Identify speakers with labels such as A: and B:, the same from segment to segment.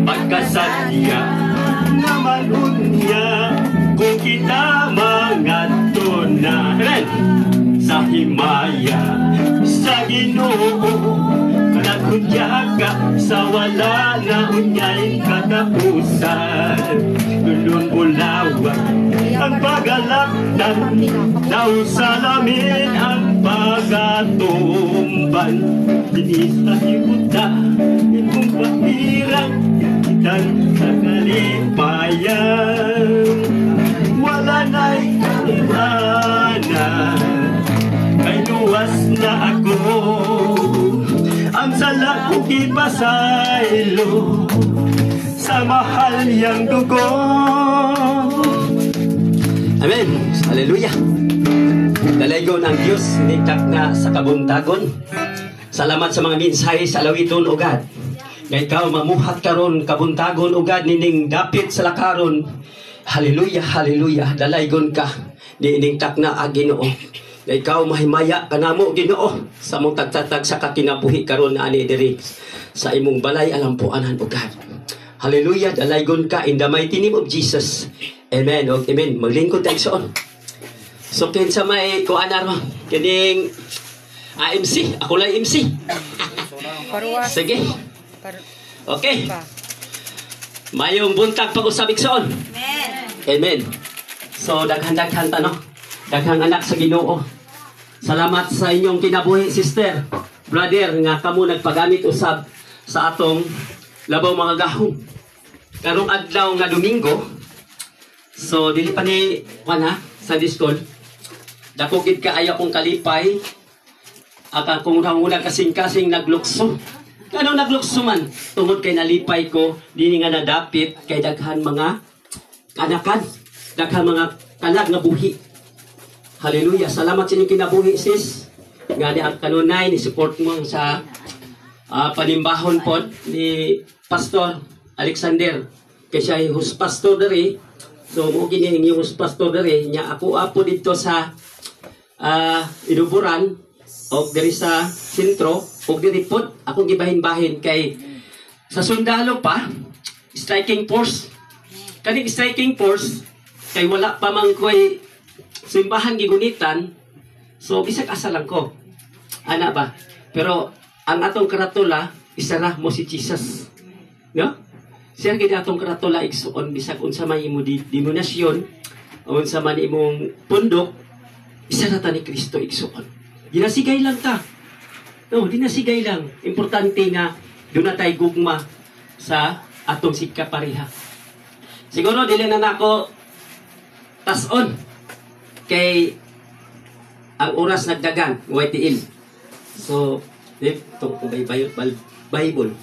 A: pagkasadya naman unya kung kita mga tunaran sa himaya sa Ginoo nagkudya ka sa wala na unya'y katapusan dulon bulawa ang pagalaktan daw salamin ang pagatumban dinis na hibuta itong pakirang itan sa kalipayan wala na'y kaliwanan kay luwas na ako ang sala ko kipasaylo sa mahal yang dugo. Amen. Hallelujah. Dalaygon ang Diyos nitak na sa kabuntagon. Salamat sa mga mensahe sa lawiton o God. Na ikaw mamuhat karon kabuntagon o God nining dapit sa lakaron. Hallelujah, hallelujah. Dalaygon ka nining tak na Ginoo. Na ikaw mahimaya kanamo Ginoo sa mong tagtatag sa kakinabuhi karon na ani diri sa imong balay alampuanan o God. Hallelujah, dalaygon ka in the mighty name of Jesus. Amen. O, amen. Maglingkod tayo soon. So kinsa may kuanar mo kining MC, ako lang MC. Sige. Okay. Mayong buntag pag-usabik soon. Amen. Amen. So daghan-daghan ta no. Daghang anak sa Ginoo. Salamat sa inyong kinabuhi, sister, brother, nga kamo nagpagamit usab sa atong labaw mga gahong. Karong adlaw nga Domingo, so dili pa ni Sunday school. Dako gid kaayo kong kalipay. Aka kung una kasing-kasing naglukso. Kanong naglukso man tungod kay nalipay ko dini nga nadapit kay daghan mga kanakan, daghan mga kalag nga buhi. Hallelujah. Salamat sa inyong kinabuhi, sis. Nga ni ang kanunay, ni support mo sa panimbahon po ni Pastor Alexander. Kaya siya yung host pastor dari. So, mo kining yung host pastor dari. Nya ako apo dito sa Inuburan o dari sa sentro o diri po akong gibahin-bahin kay sa sundalo pa striking force. Kaning striking force kay wala pa man ko'y simbahan gigunitan, so bisag asa lang ko. Ana ba? Pero ang atong karatula, isa na mo si Jesus. No? Siya gid atong karatula igsuon bisag unsa man imo denominasyon, unsa man imong pundok, isa na ta ni Kristo igsuon. Ginasigay lang ta. No, dinasigay lang. Importante nga doon na tayo gugma sa atong sigkapareha. Siguro dili na nako tas-on. Kay ang oras nagdagan, YTL. So, ito kung may Bible,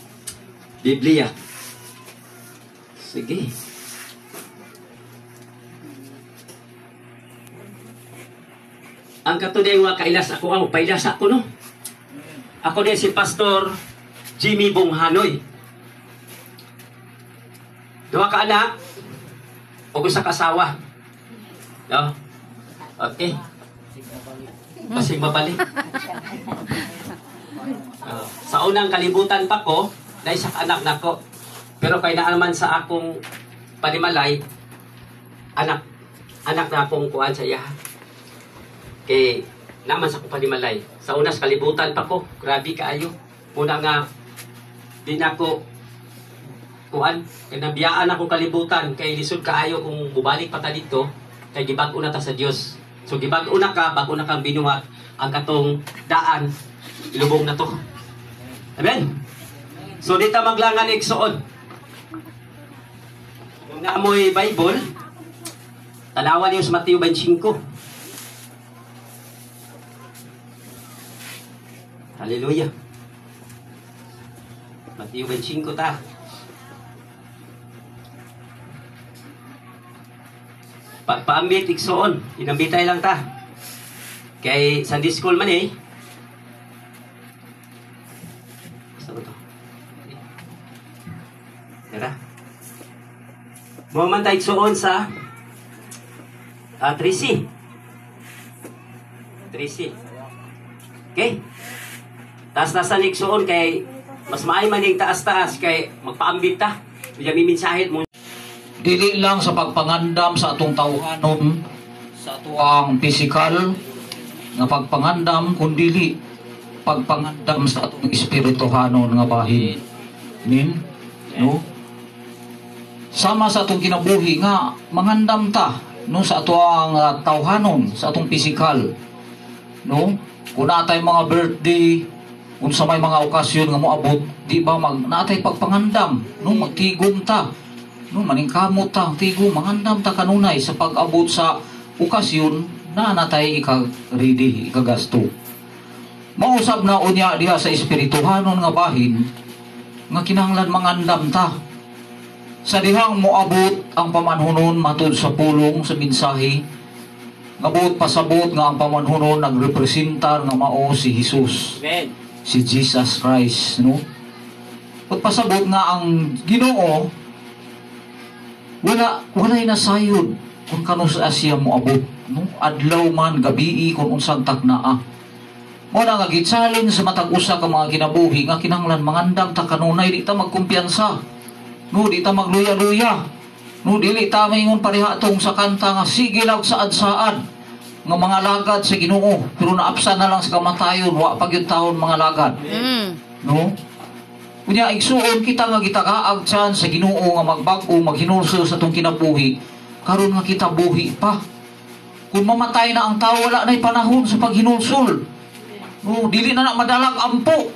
A: Biblia. Sige. Ang katuday nga kailas ako ang pailas ako no. Ako din si Pastor Jimmy Bonghanoy. Duha ka anak o sa kasawa. No? Okay. Pasig mabalik. Sa unang kalibutan pa ko, na isang anak na ko. Pero kay naman sa akong panimalay, anak na akong kuhaan sa iya. Kay naman sa akong panimalay. Sa unas kalibutan pa ko, grabe kaayo. Muna nga, di na ko kuhaan. Kaya nabiyaan akong kalibutan, kay lisod kaayo kung bubalik pa ta dito, kay gibag-o na ta sa Dios. So, gibag una ka, bago na kang binuhat ang katong daan, ilubong na to. Amen? So, dito maglangan igsuon. Kung naamoy Bible, tanawan niyo sa Mateo 25. Hallelujah. Mateo 25 ta. Pagpaambit, igsoon. Inambitay lang ta. Kay Sunday school man eh. Basta ba ito? Tara. Bumaman tayo igsoon sa 3C. 3C. Okay? Taas-taasan igsoon kay mas maay man yung taas-taas kay magpaambit ta. Kaya miminsahe mo.
B: Dili lang sa pagpangandam sa atong tawhanon, sa atuang pisikal nga pagpangandam, kundi pagpangandam sa atong espirituhanon nga bahin. Amen? No? Sama sa atong kinabuhi nga mangandam ta no sa atuang tawhanon, sa atong pisikal. No? Kung natay mga birthday, kung sa may mga okasyon nga moabot, di ba natay pagpangandam, no magtigom ta. No, maningkamot ta, tigo, mangandam ta kanunay sa pag-abot sa okasyon na natay ika-ready, ikagasto. Mausab na unya diha sa espirituhanon nga bahin, nga kinahanglan mangandam ta. Sa dihang moabot ang pamanhunon matud sa pulong sa mensahe, ngabot pasabot nga ang pamanhunon nagrepresentar nga mao si Jesus.
A: Amen.
B: Si Jesus Christ, no? Pagpasabot nga ang Ginoo walay nasayod kung kano sa Asya mo abot, no? Adlaw man gabi kung unsang taknaa. Mo na nga gitsalin sa matag usa ka mga kinabuhi nga kinahanglan mangandam ta kanunay, di ta magkumpiyansa, no, di ta magluya-luya, no, dili ta maingon pareha tong sa kanta nga sige lang saad-saad nga mga lagad sa Ginoo, pero naapsa na lang sa kamatayon, wa pa gyud taon mga lagad. No? Kunya igsuon kita nga gitakaag sa Ginoo nga magbag-o maghinulsol sa tong kinabuhi, karon nga kita buhi pa. Kung mamatay na ang tao, wala na'y panahon sa paghinulsol. No, dili na madalag ampo.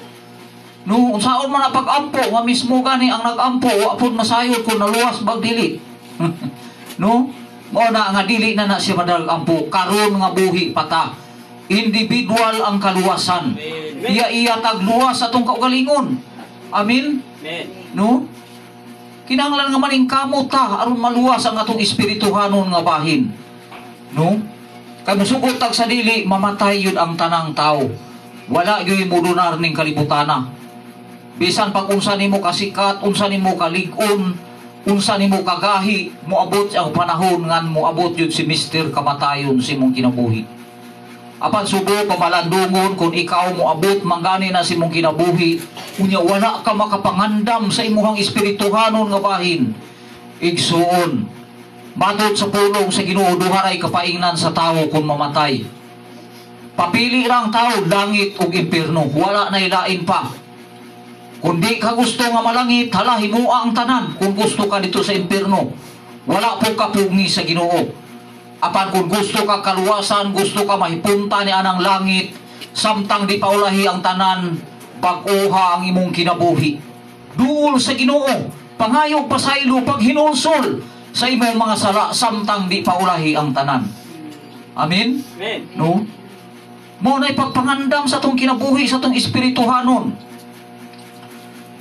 B: No, unsaon man na pag-ampo, nga mismo gani ang nag-ampo, wa pud masayod kung naluwas bag dili. No? Mo na nga dili na siya madalag ampo, karon nga buhi pata. Individual ang kaluwasan. Iya tagluwas atong kaugalingon. Amen?
A: Amen.
B: No? Kinahanglan nga maningkamot ta aron maluwas ang atong espirituhanon nga bahin. No? Kay musugot tag sa dili mamatay yun ang tanang tao. Wala gyud modunar ning kalibutana. Bisan pag unsa nimo kasikat, unsa nimo kalig-on, unsa nimo kagahi, moabot ang panahon ngan moabot yun si Mr. Kamatayon si mong kinabuhi. Apan subo pamalandungon kung ikaw moabot manggani na si mong kinabuhi, unya wala ka makapangandam sa imuhang espirituhanon nga bahin. Igsuon, matod sa pulong sa Ginoo duharay kapaingnan sa tawo kung mamatay. Papili lang tao langit ug impierno, wala na ilain pa. Kung di ka gusto nga malangit, hala himua ang tanan. Kung gusto ka dito sa impierno, wala po kapungi sa Ginoo. Apan kung gusto ka kaluwasan, gusto ka mahipunta ni anang langit, samtang di paulahi ang tanan, pag-uha ang imong kinabuhi. Duol sa Ginoo, pangayog pasaylo pag hinulsol sa imong mga sala, samtang di paulahi ang tanan. Amen?
A: Amen.
B: No? Mo na'y pagpangandam sa tong kinabuhi, sa tong espirituhanon.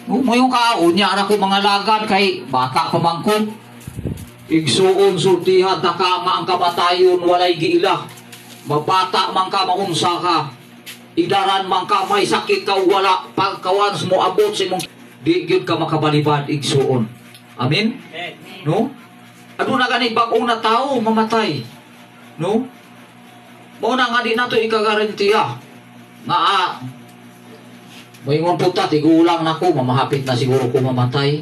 B: Mo yung kaon niya, anak ko mga lagad, kay bata pa man ko. Igsuon sultihan taka nga ang kamatayon walay giila. Mabata man ka maunsa ka. Idaran man ka may sakit ka wala pagkawan mo abot sa imong di gyud ka makabalibad igsuon. Amen. No? Ano na gani bag-o na tao mamatay. No? Mo na nga di nato ikagarantiya. Nga moingon puta tigulang nako mamahapit na siguro ko mamatay.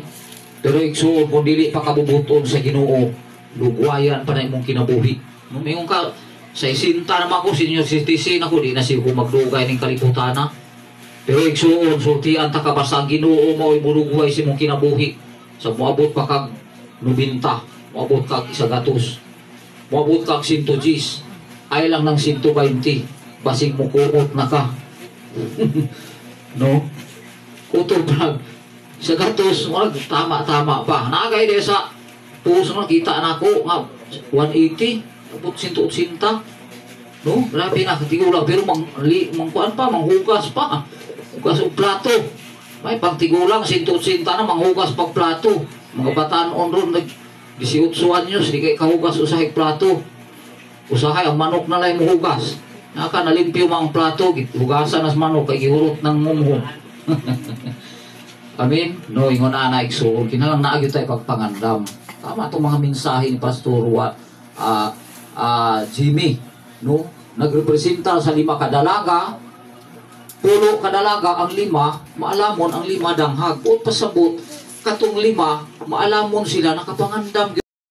B: Pero igsuon kung dili pa kabubuton sa Ginoo, lugwayan pa na imong kinabuhi. Mingon ka, sa isinta naman ko, senior citizen ako, di na siya kung magdugay ng kaliputana. Pero igsuon, sultian ta ka ba sa Ginoo mo, ibulugway si imong kinabuhi. Sa moabot pa kag 90, moabot kag 100, moabot kag 110, ay lang ng 120, basig mo kumot na ka. No? Utol pa sa gatos, tama-tama pa. Nagay de sa puso na kita na ko nga 180, abot 180. No? Grabe na, tigulang. Pero mangkuan pa, manghugas pa. Hugas o plato. May pagtigulang, 180 na, manghugas pag plato. Mga bataan on ron, 18 anyos, di kay kahugas usahay plato. Usahay, ang manok na lang muhugas. Naka nalimpyo mga plato, hugasan as manok, kay gihurot ng mumho. Amen? No, ingon na igsuon. Kinalang naagyo tayo pagpangandam. Tama itong mga mensahe ni Pastor Jimmy. No? Nagrepresenta sa 5 kadalaga. 10 kadalaga ang 5, maalamon ang 5 danghag. O pasabot, katong lima, maalamon sila nakapangandam